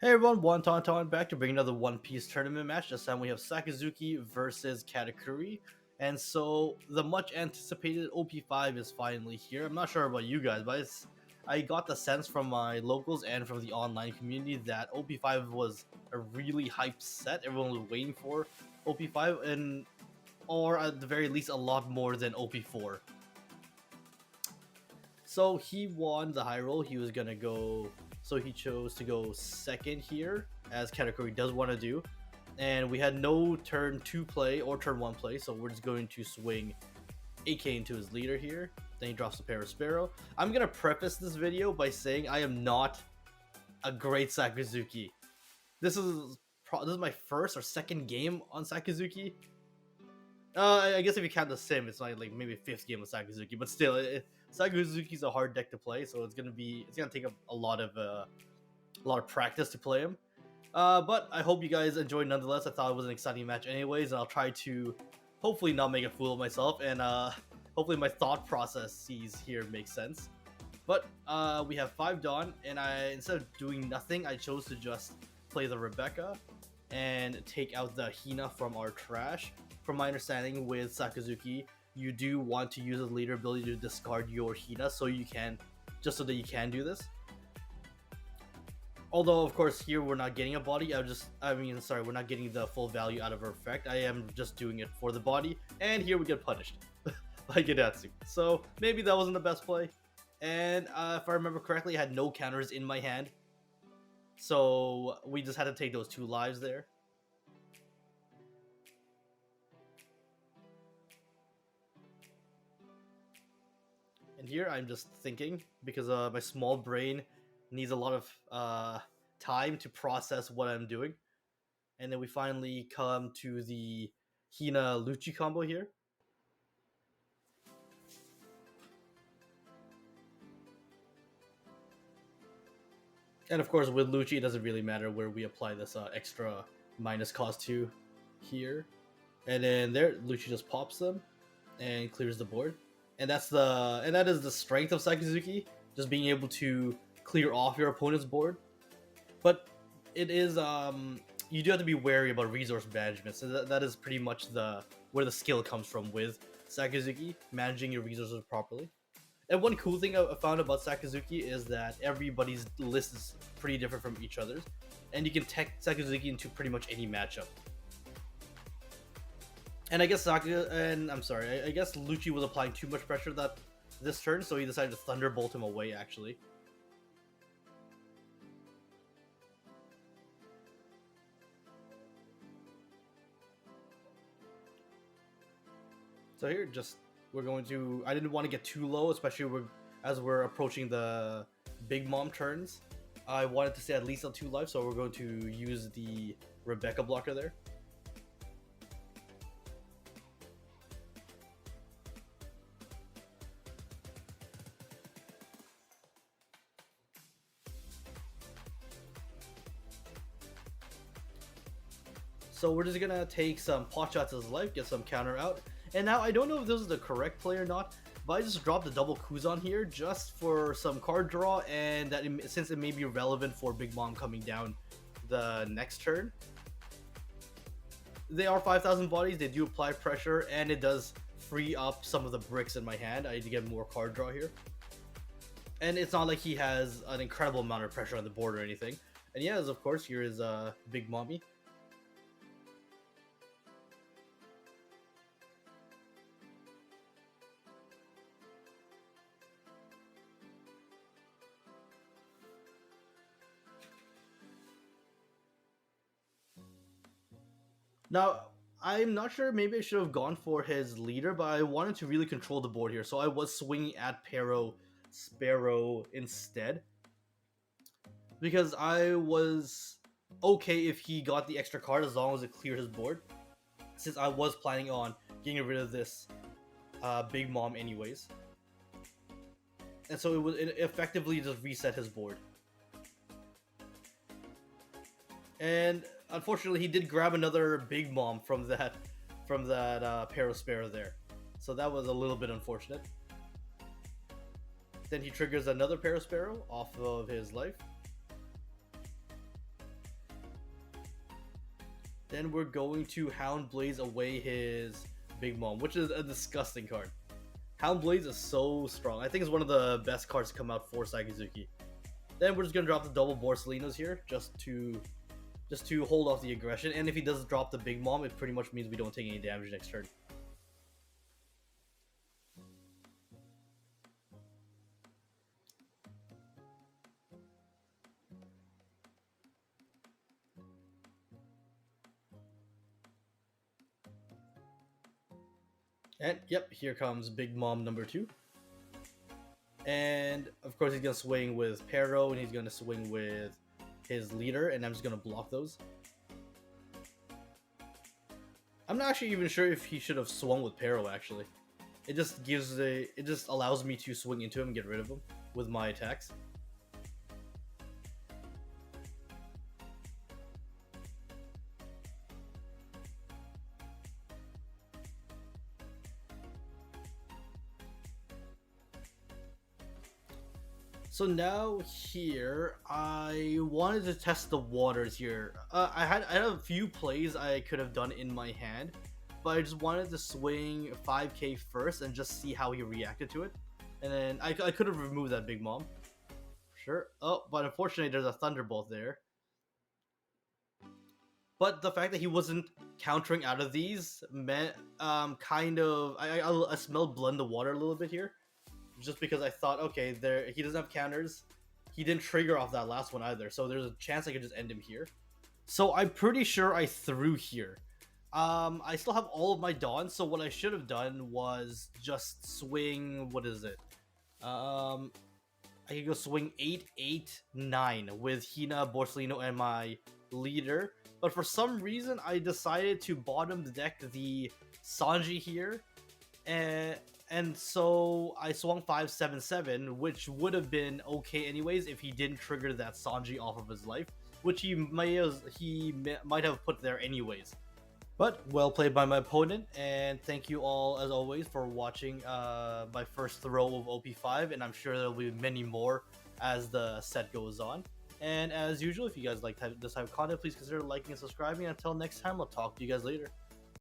Hey everyone, Tauntaun back to bring another One Piece tournament match. This time we have Sakazuki versus Katakuri. And so the much anticipated OP5 is finally here. I'm not sure about you guys, but I got the sense from my locals and from the online community that OP5 was a really hyped set. Everyone was waiting for OP5 and or at the very least a lot more than OP4. So he won the high roll. He was gonna go. So he chose to go second here, as Katakuri does want to do. And we had no turn 2 play or turn 1 play, so we're just going to swing AK into his leader here. Then he drops a pair of Sparrow. I'm gonna preface this video by saying I am not a great Sakazuki. This is my first or second game on Sakazuki. I guess if you count the sim, it's like maybe fifth game of Sakazuki, but still, Sakazuki's a hard deck to play, so it's gonna take a lot of practice to play him. But I hope you guys enjoyed nonetheless. I thought it was an exciting match, anyways, and I'll try to hopefully not make a fool of myself, and hopefully my thought processes here make sense. But we have 5 Dawn, and instead of doing nothing, I chose to just play the Rebecca and take out the Hina from our trash. From my understanding with Sakazuki, you do want to use the leader ability to discard your Hina so you can, just so that you can do this. Although, of course, here we're not getting a body. We're not getting the full value out of her effect. I am just doing it for the body, and here we get punished by Gedatsu. So maybe that wasn't the best play. And if I remember correctly, I had no counters in my hand, so we just had to take those 2 lives there. And here I'm just thinking, because my small brain needs a lot of time to process what I'm doing. And then we finally come to the Hina Lucci combo here. And of course, with Lucci, it doesn't really matter where we apply this extra minus cost 2 here. And then there, Lucci just pops them and clears the board. And that is the strength of Sakazuki, just being able to clear off your opponent's board. But it is you do have to be wary about resource management. So that is pretty much where the skill comes from with Sakazuki, managing your resources properly. And one cool thing I found about Sakazuki is that everybody's list is pretty different from each other's, and you can tech Sakazuki into pretty much any matchup. And I guess I guess Lucci was applying too much pressure this turn, so he decided to Thunderbolt him away, actually. So here, I didn't want to get too low, especially as we're approaching the Big Mom turns. I wanted to stay at least on 2 lives, so we're going to use the Rebecca blocker there. So we're just gonna take some pot shots as life, get some counter out. And now I don't know if this is the correct play or not, but I just dropped the double Kuzan here just for some card draw, and since it may be relevant for Big Mom coming down the next turn. They are 5,000 bodies, they do apply pressure, and it does free up some of the bricks in my hand. I need to get more card draw here. And it's not like he has an incredible amount of pressure on the board or anything. And yes, of course, here is Big Mommy. Now, I'm not sure, maybe I should have gone for his leader, but I wanted to really control the board here, so I was swinging at Sparrow instead. Because I was okay if he got the extra card as long as it cleared his board, since I was planning on getting rid of this Big Mom anyways. And so it effectively just reset his board. And unfortunately, he did grab another Big Mom from that Parasparrow there. So that was a little bit unfortunate. Then he triggers another Parasparrow off of his life. Then we're going to Hound Blaze away his Big Mom, which is a disgusting card. Hound Blaze is so strong. I think it's one of the best cards to come out for Sakazuki. Then we're just gonna drop the double Borsalinos here, just to hold off the aggression. And if he does drop the Big Mom, it pretty much means we don't take any damage next turn. And yep, here comes Big Mom number 2. And of course he's gonna swing with Pero, and he's gonna swing with his leader, and I'm just gonna block those. I'm not actually even sure if he should have swung with Pero. Actually, it just allows me to swing into him and get rid of him with my attacks. So now here, I wanted to test the waters here. I had a few plays I could have done in my hand, but I just wanted to swing 5k first and just see how he reacted to it. And then I could have removed that Big Mom. Sure. Oh, but unfortunately there's a Thunderbolt there. But the fact that he wasn't countering out of these meant kind of I smelled blend the water a little bit here. Just because I thought, okay, there he doesn't have counters. He didn't trigger off that last one either, so there's a chance I could just end him here. So I'm pretty sure I threw here. I still have all of my Dawns, so what I should have done was just swing, what is it? I could go swing 8, 8, 9 with Hina, Borsalino, and my leader. But for some reason, I decided to bottom deck the Sanji here. And so I swung 577, which would have been okay anyways if he didn't trigger that Sanji off of his life, which he might have put there anyways. But well played by my opponent, and thank you all as always for watching my first throw of OP5, and I'm sure there'll be many more as the set goes on. And as usual, if you guys like this type of content, please consider liking and subscribing. Until next time, I'll talk to you guys later.